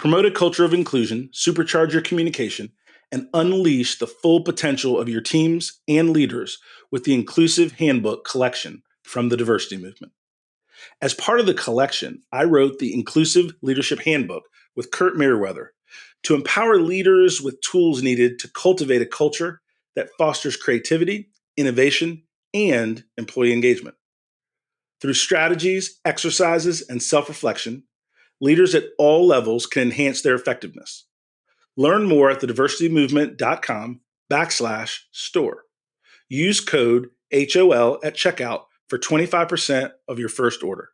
Promote a culture of inclusion, supercharge your communication, and unleash the full potential of your teams and leaders with the Inclusive Handbook collection from the Diversity Movement. As part of the collection, I wrote the Inclusive Leadership Handbook with Kurt Merriweather to empower leaders with tools needed to cultivate a culture that fosters creativity, innovation, and employee engagement. Through strategies, exercises, and self-reflection, leaders at all levels can enhance their effectiveness. Learn more at thediversitymovement.com/store. Use code HOL at checkout for 25% of your first order.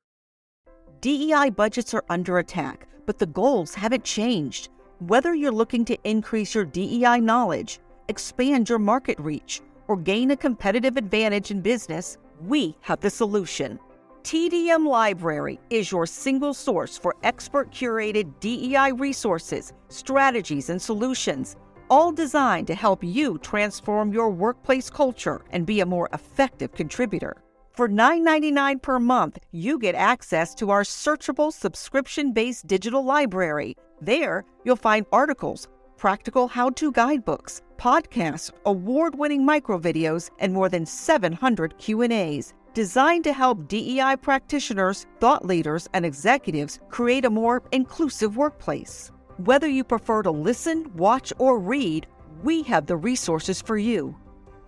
DEI budgets are under attack, but the goals haven't changed. Whether you're looking to increase your DEI knowledge, expand your market reach, or gain a competitive advantage in business, we have the solution. TDM Library is your single source for expert-curated DEI resources, strategies, and solutions, all designed to help you transform your workplace culture and be a more effective contributor. For $9.99 per month, you get access to our searchable subscription-based digital library. There, you'll find articles, practical how-to guidebooks, podcasts, award-winning microvideos, and more than 700 Q&As. Designed to help DEI practitioners, thought leaders, and executives create a more inclusive workplace. Whether you prefer to listen, watch, or read, we have the resources for you.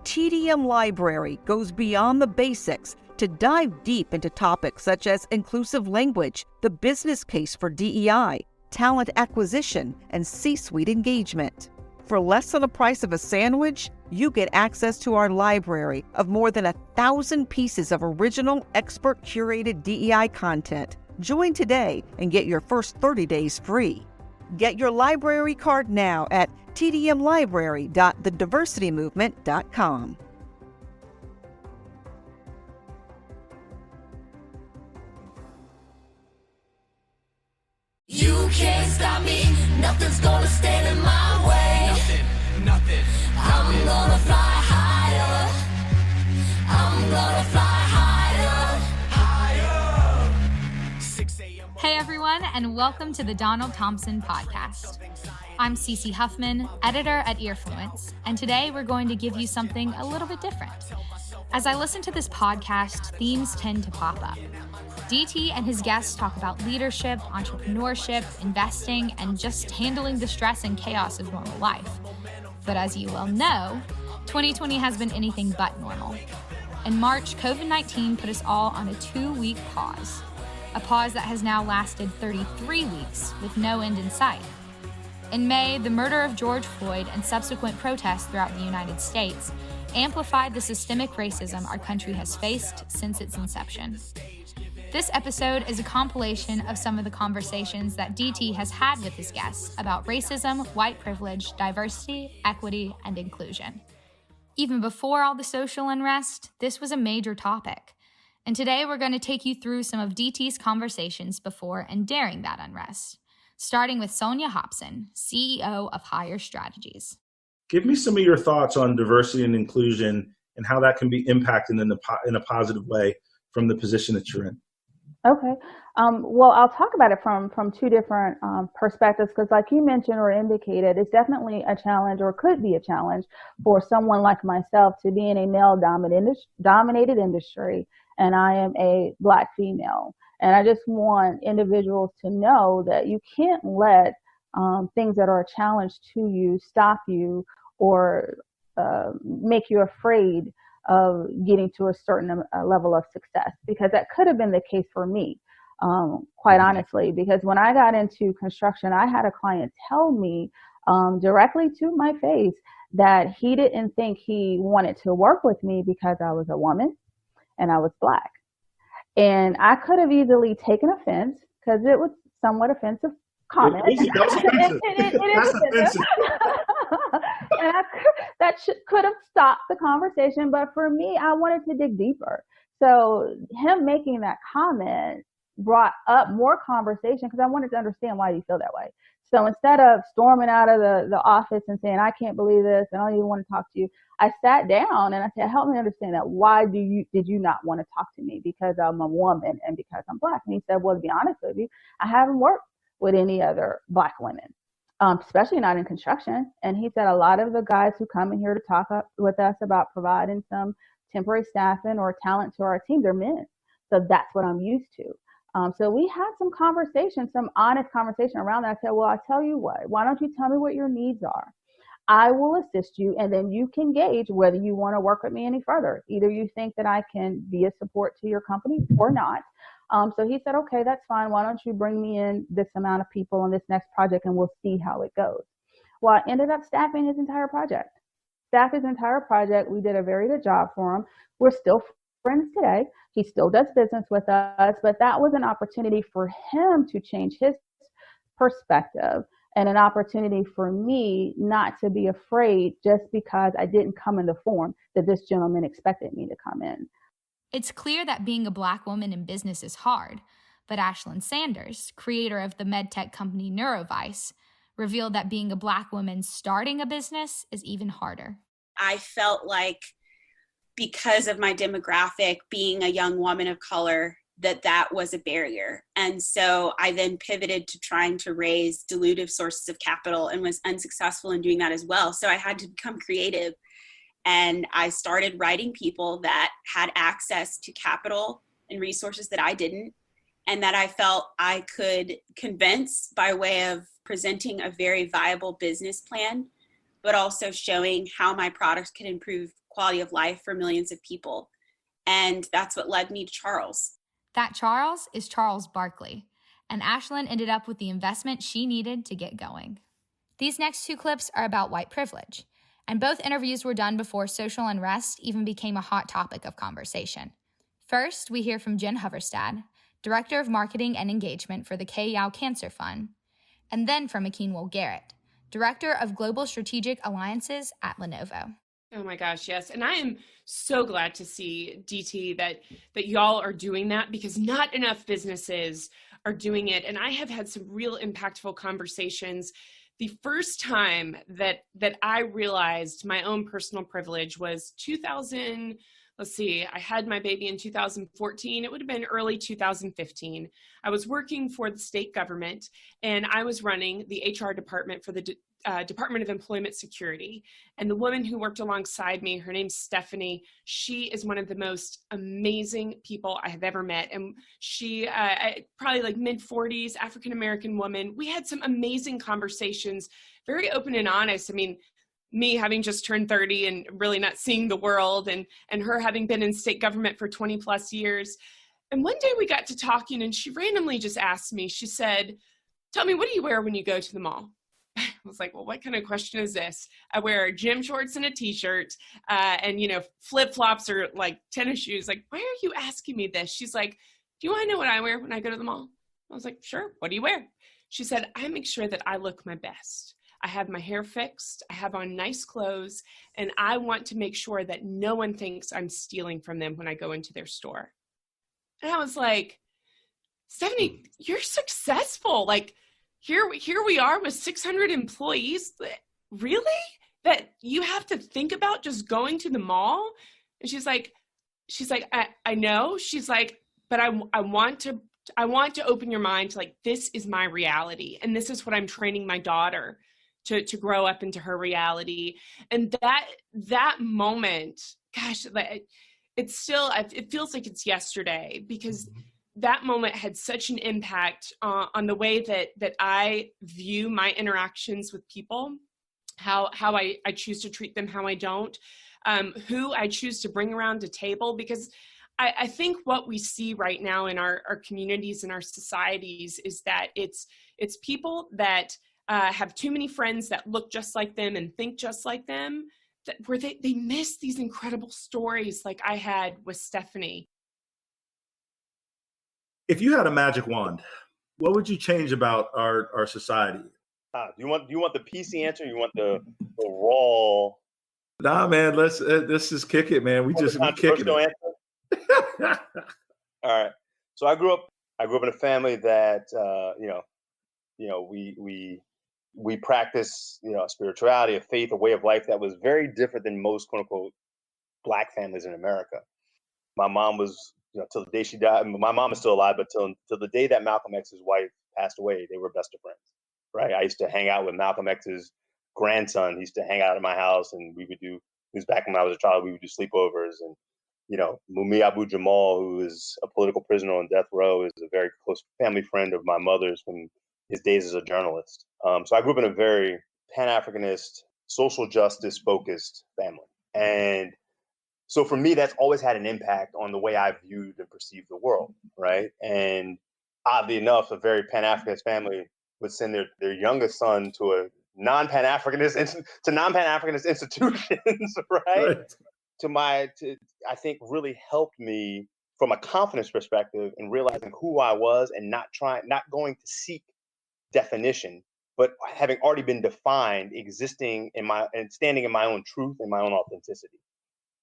TDM Library goes beyond the basics to dive deep into topics such as inclusive language, the business case for DEI, talent acquisition, and C-suite engagement. For less than the price of a sandwich, you get access to our library of more than 1,000 pieces of original, expert-curated DEI content. Join today and get your first 30 days free. Get your library card now at tdmlibrary.thediversitymovement.com. You can't stop me, nothing's gonna stand in my way. Nothing. I'm gonna fly higher. I'm gonna fly higher. 6 a.m. Hey everyone, and welcome to the Donald Thompson podcast. I'm Cece Huffman, editor at Earfluence, and today we're going to give you something a little bit different. As I listen to this podcast, themes tend to pop up. DT and his guests talk about leadership, entrepreneurship, investing, and just handling the stress and chaos of normal life. But as you well know, 2020 has been anything but normal. In March, COVID-19 put us all on a 2-week pause. A pause that has now lasted 33 weeks with no end in sight. In May, the murder of George Floyd and subsequent protests throughout the United States amplified the systemic racism our country has faced since its inception. This episode is a compilation of some of the conversations that DT has had with his guests about racism, white privilege, diversity, equity, and inclusion. Even before all the social unrest, this was a major topic. And today we're going to take you through some of DT's conversations before and during that unrest, starting with Sonia Hobson, CEO of Higher Strategies. Give me some of your thoughts on diversity and inclusion and how that can be impacted in a positive way from the position that you're in. Okay. Well, I'll talk about it from two different perspectives, because like you mentioned or indicated, it's definitely a challenge, or could be a challenge, for someone like myself to be in a male-dominated industry, and I am a Black female. And I just want individuals to know that you can't let things that are a challenge to you stop you or make you afraid of getting to a certain level of success, because that could have been the case for me, quite honestly, because when I got into construction, I had a client tell me directly to my face that he didn't think he wanted to work with me because I was a woman and I was Black. And I could have easily taken offense, because it was somewhat offensive comment. It is offensive. And could have stopped the conversation, but for me, I wanted to dig deeper. So him making that comment brought up more conversation, because I wanted to understand why you feel that way. So instead of storming out of the office and saying, I can't believe this, and I don't even want to talk to you, I sat down and I said, help me understand that. Why did you not want to talk to me? Because I'm a woman and because I'm Black. And he said, well, to be honest with you, I haven't worked with any other Black women, especially not in construction. And he said a lot of the guys who come in here to talk with us about providing some temporary staffing or talent to our team, they're men. So that's what I'm used to. So we had some conversation, some honest conversation around that. I said, well, I tell you what, why don't you tell me what your needs are? I will assist you, and then you can gauge whether you want to work with me any further. Either you think that I can be a support to your company or not. So he said, okay, that's fine. Why don't you bring me in this amount of people on this next project, and we'll see how it goes. Well, I ended up staffing his entire project. We did a very good job for him. We're still friends today. He still does business with us, but that was an opportunity for him to change his perspective and an opportunity for me not to be afraid just because I didn't come in the form that this gentleman expected me to come in. It's clear that being a Black woman in business is hard, but Ashlyn Sanders, creator of the medtech company Neurovice, revealed that being a Black woman starting a business is even harder. I felt like because of my demographic, being a young woman of color, that was a barrier. And so I then pivoted to trying to raise dilutive sources of capital and was unsuccessful in doing that as well. So I had to become creative. And I started writing people that had access to capital and resources that I didn't, and that I felt I could convince by way of presenting a very viable business plan, but also showing how my products could improve quality of life for millions of people. And that's what led me to Charles. That Charles is Charles Barkley, and Ashlyn ended up with the investment she needed to get going. These next two clips are about white privilege, and both interviews were done before social unrest even became a hot topic of conversation. First, we hear from Jen Hoverstad, Director of Marketing and Engagement for the Kay Yow Cancer Fund, and then from Akinwole Garrett, Director of Global Strategic Alliances at Lenovo. Oh my gosh, yes. And I am so glad to see, DT, that y'all are doing that, because not enough businesses are doing it. And I have had some real impactful conversations. The first time that I realized my own personal privilege was 2000. Let's see, I had my baby in 2014. It would have been early 2015. I was working for the state government, and I was running the HR department for the Department of Employment Security. And the woman who worked alongside me, her name's Stephanie. She is one of the most amazing people I have ever met. And she, probably like mid-40s, African-American woman. We had some amazing conversations, very open and honest. I mean, me having just turned 30 and really not seeing the world, and her having been in state government for 20 plus years. And one day we got to talking, and she randomly just asked me, she said, "Tell me, what do you wear when you go to the mall?" I was like, well, what kind of question is this? I wear gym shorts and a t-shirt, and, flip-flops or like tennis shoes. Like, why are you asking me this? She's like, do you want to know what I wear when I go to the mall? I was like, sure. What do you wear? She said, I make sure that I look my best. I have my hair fixed. I have on nice clothes, and I want to make sure that no one thinks I'm stealing from them when I go into their store. And I was like, Stephanie, you're successful. Like, here we are with 600 employees. Really? That you have to think about just going to the mall? And she's like, I know. She's like, but I want to open your mind to, like, this is my reality. And this is what I'm training my daughter to grow up into her reality. And that moment, gosh, it feels like it's yesterday, because that moment had such an impact on the way that I view my interactions with people, how I choose to treat them, how I don't, who I choose to bring around a table. Because I think what we see right now in our communities and our societies is that it's people that have too many friends that look just like them and think just like them, where they miss these incredible stories like I had with Stephanie. If you had a magic wand, what would you change about our society? Do you want the PC answer? Or you want the raw? Nah, man. Let's just kick it, man. We kicking it. All right. So I grew up in a family that we practice spirituality, a faith, a way of life that was very different than most quote unquote Black families in America. My mom was till the day she died. My mom is still alive, but till the day that Malcolm X's wife passed away, they were best of friends, right? I used to hang out with Malcolm X's grandson. He used to hang out at my house, and he was back when I was a child, we would do sleepovers. And, Mumi Abu Jamal, who is a political prisoner on death row, is a very close family friend of my mother's from his days as a journalist. So I grew up in a very Pan-Africanist, social justice focused family. And so for me, that's always had an impact on the way I viewed and perceived the world, right? And oddly enough, a very Pan-Africanist family would send their youngest son to a non-Pan-Africanist institutions, right? I think really helped me from a confidence perspective in realizing who I was and not going to seek definition, but having already been defined, existing and standing in my own truth and my own authenticity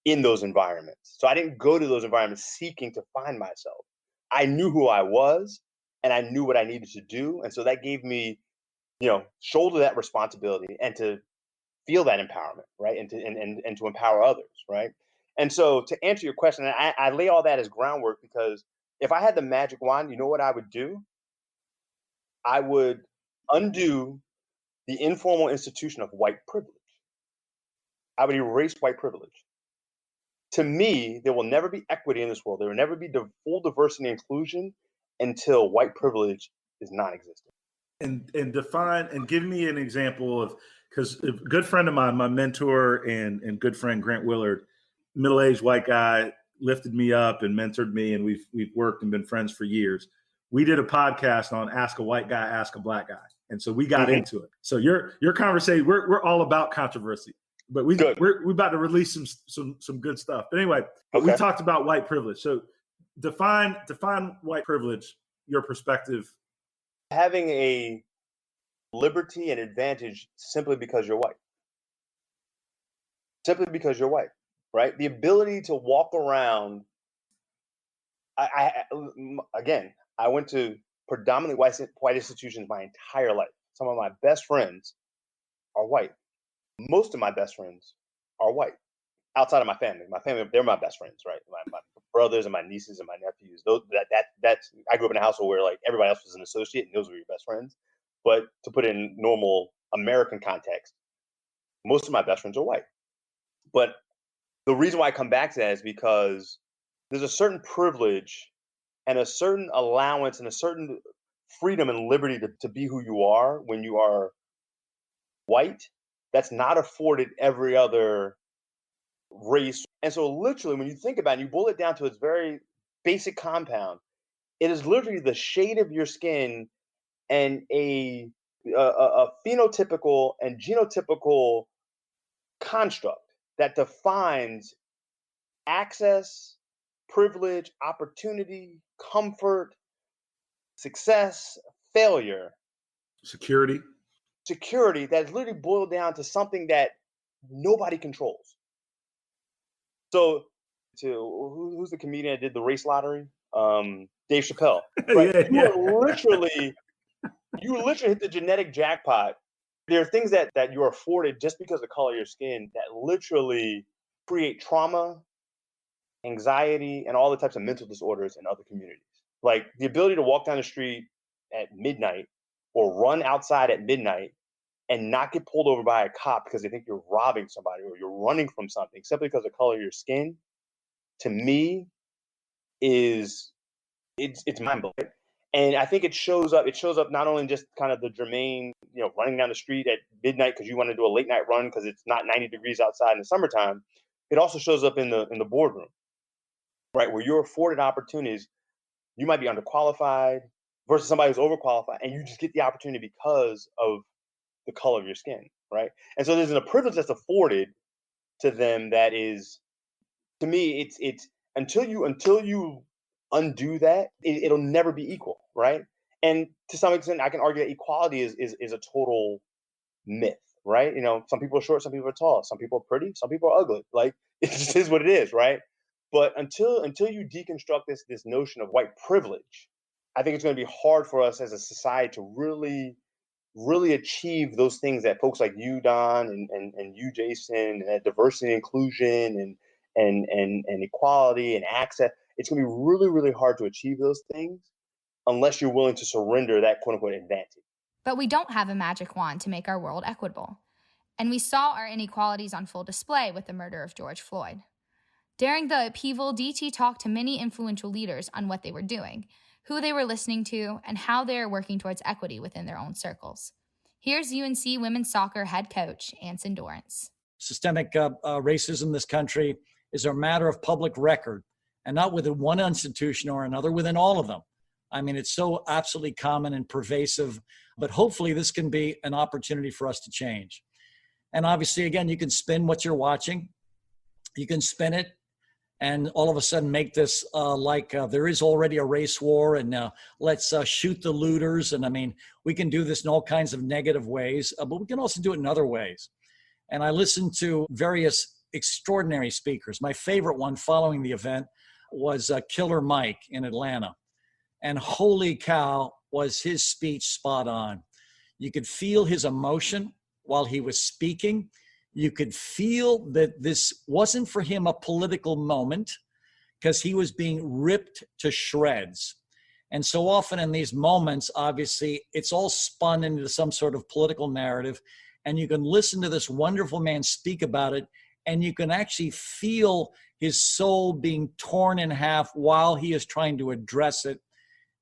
in those environments. So I didn't go to those environments seeking to find myself. I knew who I was and I knew what I needed to do. And so that gave me, shoulder that responsibility and to feel that empowerment, right? And to empower others, right? And so to answer your question, I lay all that as groundwork because if I had the magic wand, you know what I would do? I would undo the informal institution of white privilege. I would erase white privilege. To me, there will never be equity in this world. There will never be full diversity and inclusion until white privilege is non-existent. And define and give me an example of, because a good friend of mine, my mentor and good friend Grant Willard, middle-aged white guy, lifted me up and mentored me, and we've worked and been friends for years. We did a podcast on Ask a White Guy, Ask a Black Guy, and so we got into it. So your conversation, we're all about controversy. But we're about to release some good stuff. But anyway, we talked about white privilege. So define white privilege, your perspective. Having a liberty and advantage simply because you're white. Simply because you're white, right? The ability to walk around. I went to predominantly white institutions my entire life. Some of my best friends are white. Most of my best friends are white, outside of my family. My family, they're my best friends, right? My brothers and my nieces and my nephews. That's I grew up in a household where like everybody else was an associate and those were your best friends. But to put it in normal American context, most of my best friends are white. But the reason why I come back to that is because there's a certain privilege and a certain allowance and a certain freedom and liberty to be who you are when you are white that's not afforded every other race. And so literally when you think about it, you boil it down to its very basic compound, it is literally the shade of your skin and a phenotypical and genotypical construct that defines access, privilege, opportunity, comfort, success, failure, security that is literally boiled down to something that nobody controls. So, who's the comedian that did the race lottery? Dave Chappelle. Right? You literally hit the genetic jackpot. There are things that you are afforded just because of the color of your skin that literally create trauma, anxiety, and all the types of mental disorders in other communities. Like the ability to walk down the street at midnight or run outside at midnight and not get pulled over by a cop because they think you're robbing somebody or you're running from something simply because of the color of your skin, to me, it's mind-blowing. And I think it shows up not only just kind of the germane, running down the street at midnight because you want to do a late night run because it's not 90 degrees outside in the summertime. It also shows up in the boardroom, right? Where you're afforded opportunities. You might be underqualified versus somebody who's overqualified, and you just get the opportunity because of the color of your skin, right? And so there's a privilege that's afforded to them that is, to me, it's until you undo that, it'll never be equal, right? And to some extent, I can argue that equality is a total myth, right? Some people are short, some people are tall, some people are pretty, some people are ugly. Like it just is what it is, right? But until you deconstruct this notion of white privilege, I think it's going to be hard for us as a society to really achieve those things that folks like you, Don, and you, Jason, and diversity and inclusion and equality and access. It's going to be really, really hard to achieve those things unless you're willing to surrender that quote unquote advantage. But we don't have a magic wand to make our world equitable. And we saw our inequalities on full display with the murder of George Floyd. During the upheaval, DT talked to many influential leaders on what they were doing, who they were listening to, and how they are working towards equity within their own circles. Here's UNC women's soccer head coach, Anson Dorrance. Systemic racism in this country is a matter of public record, and not within one institution or another, within all of them. I mean, it's so absolutely common and pervasive, but hopefully this can be an opportunity for us to change. And obviously, again, you can spin what you're watching. You can spin it and all of a sudden make this like there is already a race war, and let's shoot the looters. And I mean, we can do this in all kinds of negative ways, but we can also do it in other ways. And I listened to various extraordinary speakers. My favorite one following the event was Killer Mike in Atlanta. And holy cow, was his speech spot on. You could feel his emotion while he was speaking. You could feel that this wasn't for him a political moment, because he was being ripped to shreds. And so often in these moments, obviously, it's all spun into some sort of political narrative. And you can listen to this wonderful man speak about it, and you can actually feel his soul being torn in half while he is trying to address it.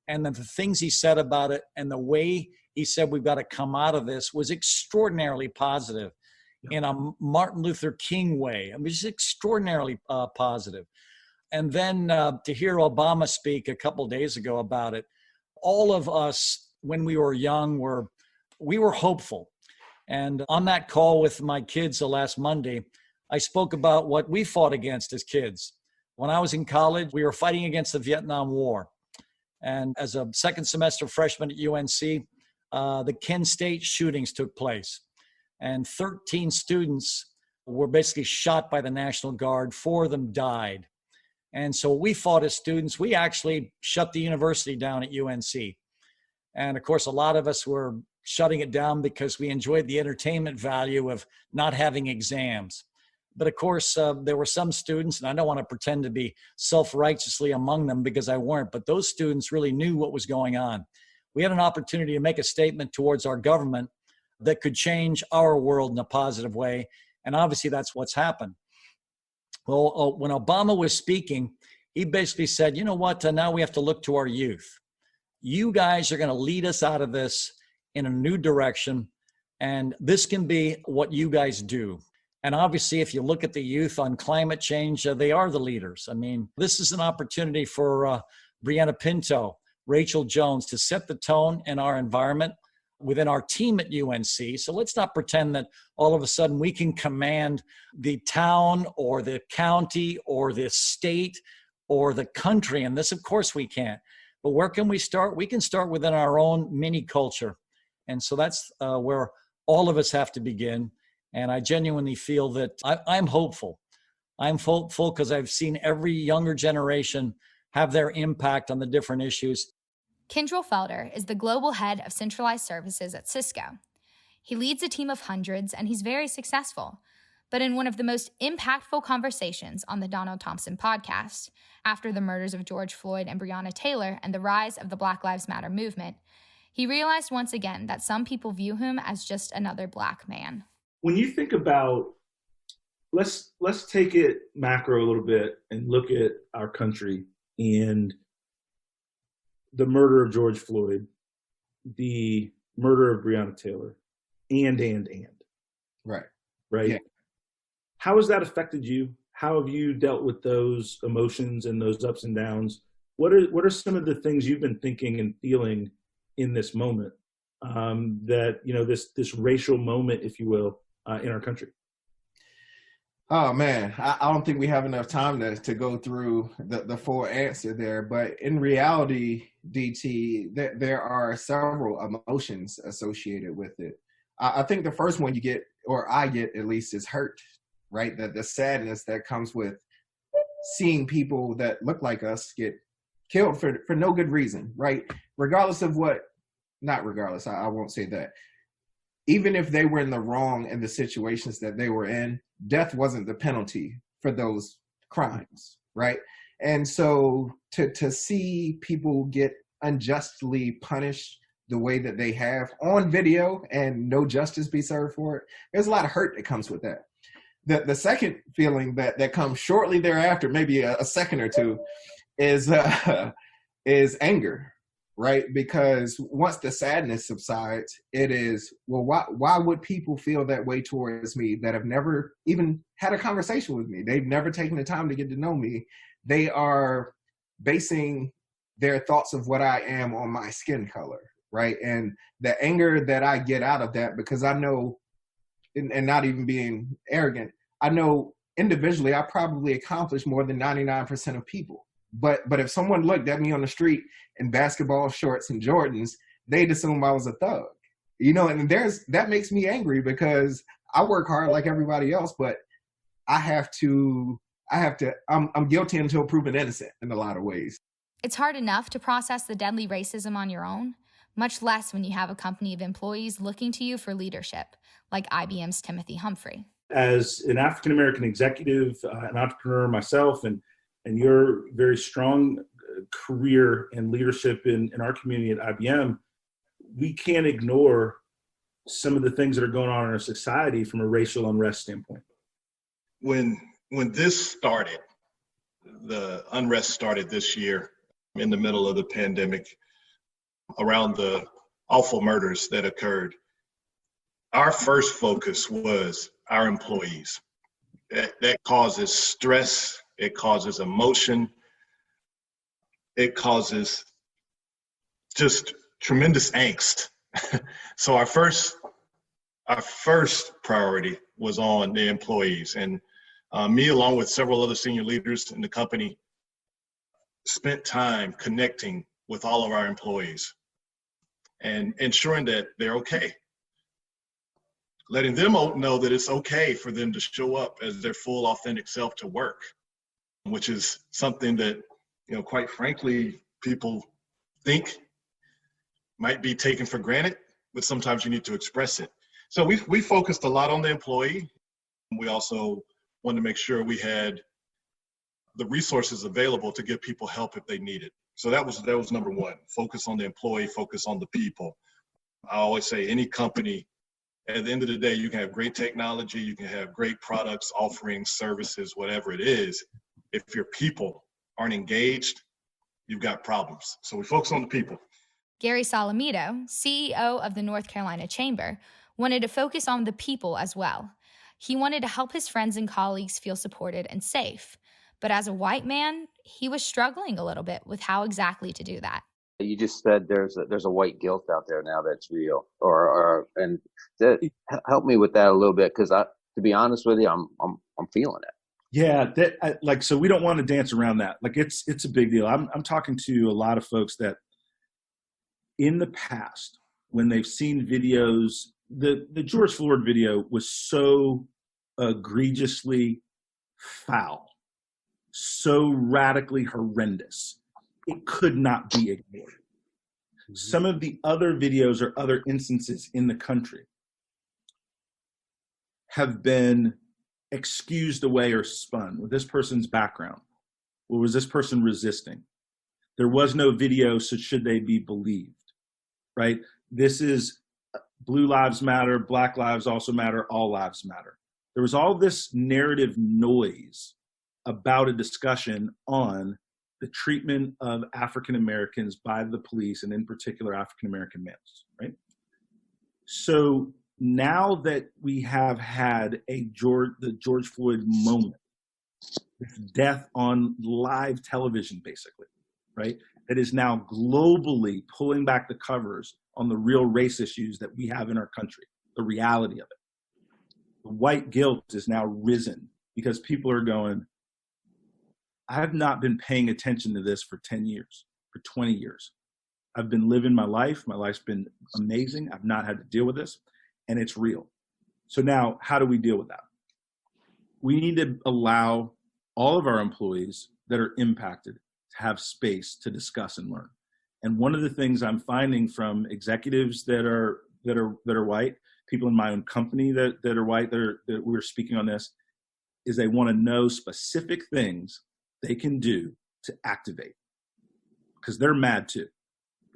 And then the things he said about it and the way he said we've got to come out of this was extraordinarily positive. In a Martin Luther King way. I mean, just extraordinarily positive. And then to hear Obama speak a couple days ago about it, all of us, when we were young, we were hopeful. And on that call with my kids last Monday, I spoke about what we fought against as kids. When I was in college, we were fighting against the Vietnam War. And as a second semester freshman at UNC, the Kent State shootings took place. And 13 students were basically shot by the National Guard. 4 of them died. And so we fought as students. We actually shut the university down at UNC. And of course, a lot of us were shutting it down because we enjoyed the entertainment value of not having exams. But of course, there were some students, and I don't want to pretend to be self-righteously among them because I weren't, but those students really knew what was going on. We had an opportunity to make a statement towards our government that could change our world in a positive way. And obviously that's what's happened. Well, when Obama was speaking, he basically said, you know what, now we have to look to our youth. You guys are going to lead us out of this in a new direction. And this can be what you guys do. And obviously, if you look at the youth on climate change, they are the leaders. I mean, this is an opportunity for Brianna Pinto, Rachel Jones to set the tone in our environment within our team at UNC. So let's not pretend that all of a sudden we can command the town or the county or the state or the country. And this, of course, we can't. But where can we start? We can start within our own mini culture. And so that's where all of us have to begin. And I genuinely feel that I'm hopeful. I'm hopeful because I've seen every younger generation have their impact on the different issues. Kendrell Felder is the global head of centralized services at Cisco. He leads a team of hundreds, and he's very successful. But in one of the most impactful conversations on the Donald Thompson podcast, after the murders of George Floyd and Breonna Taylor and the rise of the Black Lives Matter movement, he realized once again that some people view him as just another Black man. When you think about, let's take it macro a little bit and look at our country and the murder of George Floyd, the murder of Breonna Taylor, and. Right. Yeah. How has that affected you? How have you dealt with those emotions and those ups and downs? What are some of the things you've been thinking and feeling in this moment, that, you know, this racial moment, if you will, in our country? Oh man, I don't think we have enough time to go through the full answer there. But in reality, DT, there are several emotions associated with it. I think the first one you get, or I get at least, is hurt, right? The sadness that comes with seeing people that look like us get killed for no good reason, right? Regardless of what, not regardless, I won't say that. Even if they were in the wrong in the situations that they were in, death wasn't the penalty for those crimes, right? And so to see people get unjustly punished the way that they have on video and no justice be served for it, there's a lot of hurt that comes with that. The second feeling that comes shortly thereafter, maybe a second or two, is anger, right? Because once the sadness subsides, it is, well, why would people feel that way towards me that have never even had a conversation with me? They've never taken the time to get to know me. They are basing their thoughts of what I am on my skin color, right? And the anger that I get out of that, because I know, and not even being arrogant, I know individually I probably accomplished more than 99% of people. But if someone looked at me on the street in basketball shorts and Jordans, they'd assume I was a thug, and that makes me angry because I work hard like everybody else, but I'm guilty until proven innocent in a lot of ways. It's hard enough to process the deadly racism on your own, much less when you have a company of employees looking to you for leadership, like IBM's Timothy Humphrey. As an African-American executive, an entrepreneur myself, and your very strong career and leadership in our community at IBM, we can't ignore some of the things that are going on in our society from a racial unrest standpoint. When this started, the unrest started this year in the middle of the pandemic around the awful murders that occurred. Our first focus was our employees. That causes stress, it causes emotion, it causes just tremendous angst. So our first priority was on the employees, and me, along with several other senior leaders in the company, spent time connecting with all of our employees and ensuring that they're okay. Letting them know that it's okay for them to show up as their full, authentic self to work, which is something that, quite frankly, people think might be taken for granted, but sometimes you need to express it. So we focused a lot on the employee. We also wanted to make sure we had the resources available to give people help if they need it. So that was number one, focus on the employee, focus on the people. I always say any company, at the end of the day, you can have great technology, you can have great products, offerings, services, whatever it is. If your people aren't engaged, you've got problems. So we focus on the people. Gary Salamito, CEO of the North Carolina Chamber, wanted to focus on the people as well. He wanted to help his friends and colleagues feel supported and safe. But as a white man, he was struggling a little bit with how exactly to do that. You just said there's a white guilt out there now that's real, and help me with that a little bit, because to be honest with you, I'm feeling it. Yeah, so we don't want to dance around that. Like it's a big deal. I'm talking to a lot of folks that in the past, when they've seen videos, the George Floyd video was so egregiously foul, so radically horrendous, it could not be ignored. Some of the other videos or other instances in the country have been excused away or spun with this person's background. Or was this person resisting? There was no video, so should they be believed? Right? This is Blue Lives Matter, Black Lives also matter, all lives matter. There was all this narrative noise about a discussion on the treatment of African Americans by the police, and in particular African American males, right? So now that we have had the George Floyd moment, this death on live television, basically, right? That is now globally pulling back the covers on the real race issues that we have in our country, the reality of it. The white guilt is now risen because people are going, I have not been paying attention to this for 10 years, for 20 years. I've been living my life. My life's been amazing. I've not had to deal with this, and it's real. So now, how do we deal with that? We need to allow all of our employees that are impacted to have space to discuss and learn. And one of the things I'm finding from executives that are white, people in my own company that are white, that we're speaking on this, is they want to know specific things they can do to activate, because they're mad too.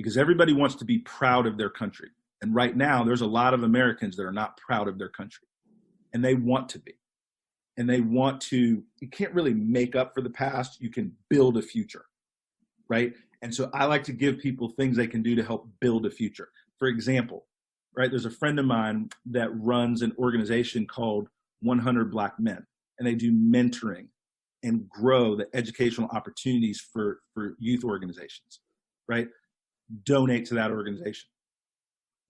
because everybody wants to be proud of their country. And right now, there's a lot of Americans that are not proud of their country, and they want to be. And they want to, you can't really make up for the past. You can build a future, right? And so I like to give people things they can do to help build a future. For example, right, there's a friend of mine that runs an organization called 100 Black Men, and they do mentoring and grow the educational opportunities for youth organizations, right? Donate to that organization.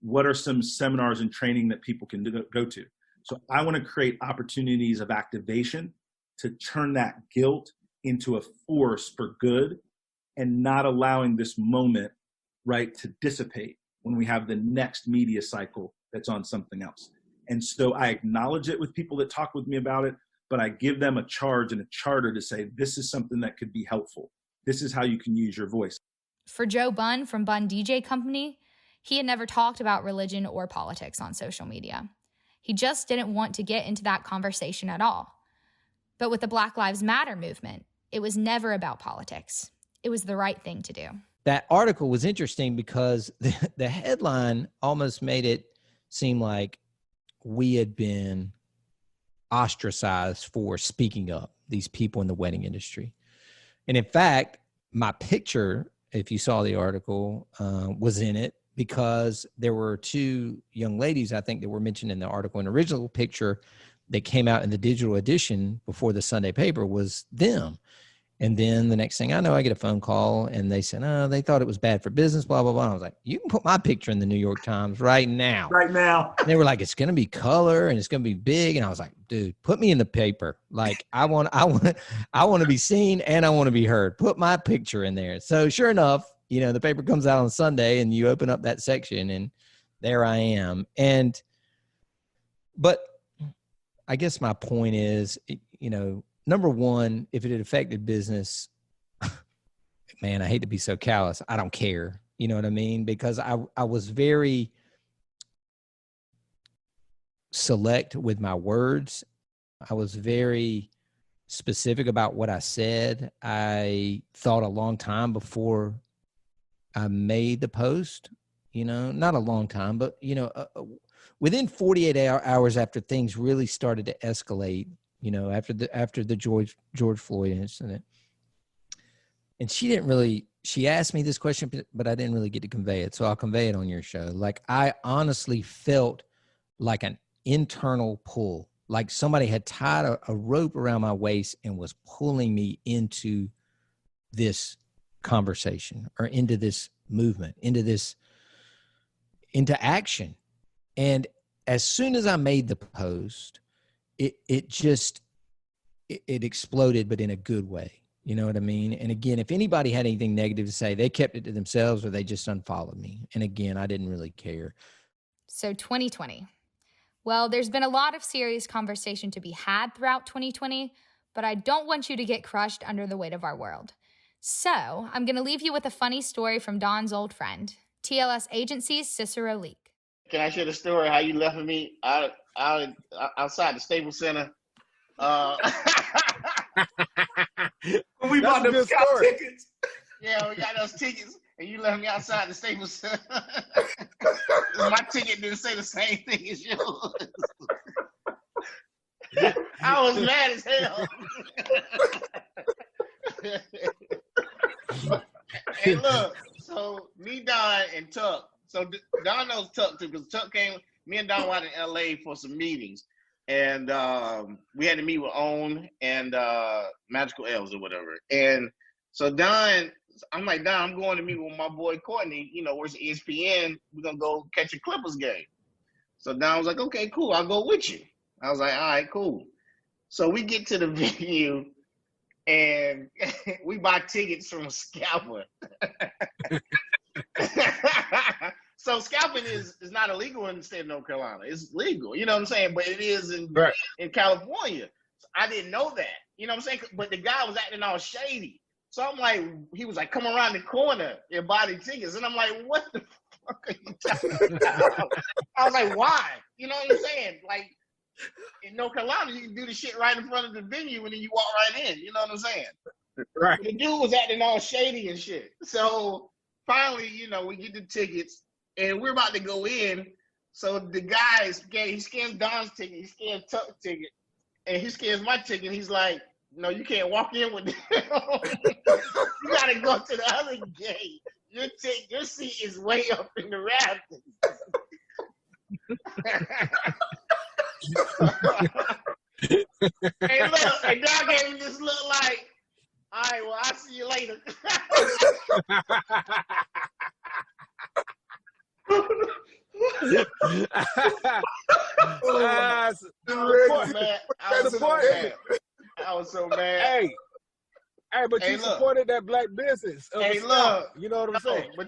What are some seminars and training that people can go to? So I want to create opportunities of activation to turn that guilt into a force for good, and not allowing this moment, right, to dissipate when we have the next media cycle that's on something else. And so I acknowledge it with people that talk with me about it, but I give them a charge and a charter to say, this is something that could be helpful. This is how you can use your voice. For Joe Bunn from Bunn DJ Company, he had never talked about religion or politics on social media. He just didn't want to get into that conversation at all. But with the Black Lives Matter movement, it was never about politics. It was the right thing to do. That article was interesting because the headline almost made it seem like we had been ostracized for speaking up, these people in the wedding industry. And in fact, my picture, if you saw the article, was in it because there were two young ladies, I think, that were mentioned in the article. An original picture that came out in the digital edition before the Sunday paper was them. And then the next thing I know, I get a phone call and they said, oh, they thought it was bad for business, blah, blah, blah. I was like, you can put my picture in the New York Times right now. Right now. And they were like, it's going to be color and it's going to be big. And I was like, dude, put me in the paper. Like I want to be seen and I want to be heard. Put my picture in there. So sure enough, you know, the paper comes out on Sunday and you open up that section and there I am. But I guess my point is, you know, number one, if it had affected business, man, I hate to be so callous. I don't care. You know what I mean? Because I was very select with my words. I was very specific about what I said. I thought a long time before I made the post, you know, not a long time, but, you know, within 48 hours after things really started to escalate, you know, after the George Floyd incident. And she asked me this question, but I didn't really get to convey it. So I'll convey it on your show. Like, I honestly felt like an internal pull, like somebody had tied a rope around my waist and was pulling me into this conversation or into this movement, into action. And as soon as I made the post, it exploded, but in a good way. You know what I mean? And again, if anybody had anything negative to say, they kept it to themselves or they just unfollowed me. And again, I didn't really care. So 2020. Well, there's been a lot of serious conversation to be had throughout 2020, but I don't want you to get crushed under the weight of our world. So I'm going to leave you with a funny story from Don's old friend, TLS Agency's Cicero Leak. Can I share the story how you left me out outside the Staples Center? We bought those tickets. Yeah, we got those tickets, and you left me outside the Staples Center. My ticket didn't say the same thing as yours. I was mad as hell. Hey, look, so me, Don, and Tuck. So Don knows Tuck too, because Tuck came. Me and Don went to LA for some meetings, and we had to meet with OWN and Magical Elves or whatever. And so Don, I'm like, Don, I'm going to meet with my boy Courtney. You know, where's ESPN? We're gonna go catch a Clippers game. So Don was like, okay, cool, I'll go with you. I was like, all right, cool. So we get to the venue, and we buy tickets from a scalper. So scalping is not illegal in the state of North Carolina. It's legal, you know what I'm saying? But it is in California. So I didn't know that, you know what I'm saying? But the guy was acting all shady. So I'm like, he was like, come around the corner and buy the tickets. And I'm like, what the fuck are you talking about? I was like, why? You know what I'm saying? Like, in North Carolina, you can do the shit right in front of the venue and then you walk right in. You know what I'm saying? Right. But the dude was acting all shady and shit. So finally, we get the tickets and we're about to go in. So the guy he scans Don's ticket, he scans Tuck's ticket, and he scans my ticket. He's like, "No, you can't walk in with them. You gotta go to the other gate. Your seat is way up in the rafters." Hey, look, and Don gave him this look like, "All right, well, I'll see you later." I was so mad. Hey, but you supported that black business. Hey, look, you know what I'm saying? But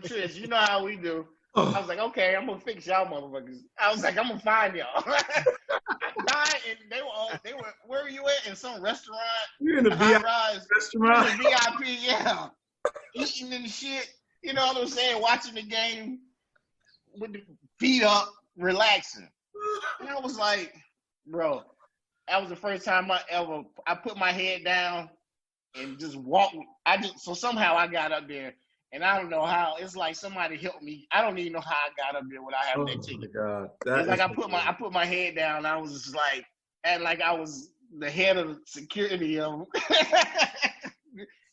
Trish, you know how we do. I was like, okay, I'm gonna fix y'all motherfuckers. I was like, I'm gonna find y'all. And they were. Where were you at? In some restaurant? You're in the VIP restaurant. In the VIP, yeah. Eating and shit. You know what I'm saying? Watching the game with the feet up, relaxing. And I was like, bro, that was the first time I put my head down and just walked. So somehow I got up there, and I don't know how. It's like somebody helped me. I don't even know how I got up there without having that ticket. God. It's like I put my head down, and I was just like, and like I was the head of the security of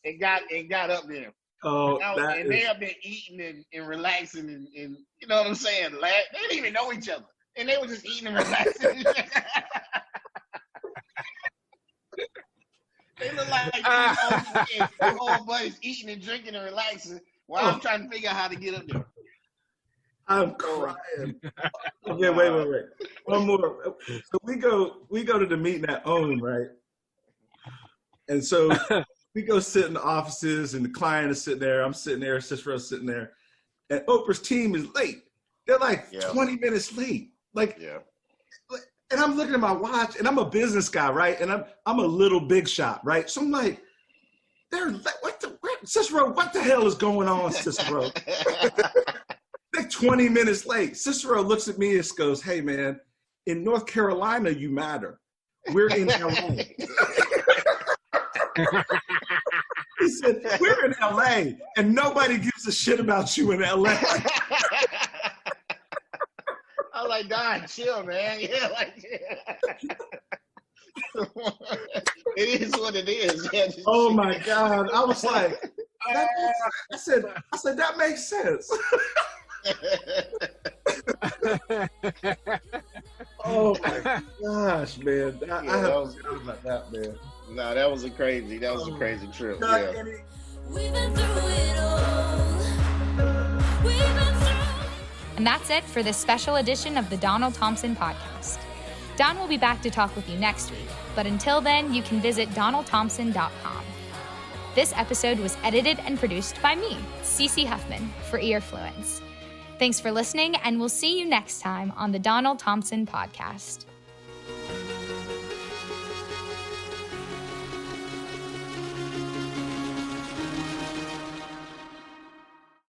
and got up there. And they have been eating and relaxing and you know what I'm saying? They didn't even know each other. And they were just eating and relaxing. They look like two old buddies eating and drinking and relaxing while I'm trying to figure out how to get up there. I'm crying. Okay, wait. One more. So we go to the meeting at OWN, right? And so we go sit in the offices, and the client is sitting there. I'm sitting there. Cicero's sitting there. And Oprah's team is late. They're like 20 minutes late. And I'm looking at my watch, and I'm a business guy, right? And I'm a little big shot, right? So I'm like, they're like, Cicero, what the hell is going on, Cicero? They're 20 minutes late. Cicero looks at me and goes, "Hey, man, in North Carolina, you matter. We're in LA." He said, "We're in LA, and nobody gives a shit about you in LA." I was like, "Don, chill, man." Yeah, it is what it is. Yeah, oh my God. I was like, I said, that makes sense. Oh my gosh, man. I haven't thought about that, man. No, that was a crazy trip. Yeah. We've been through it all. And that's it for this special edition of the Donald Thompson Podcast. Don will be back to talk with you next week, but until then, you can visit donaldthompson.com. This episode was edited and produced by me, Cece Huffman, for Earfluence. Thanks for listening, and we'll see you next time on the Donald Thompson Podcast.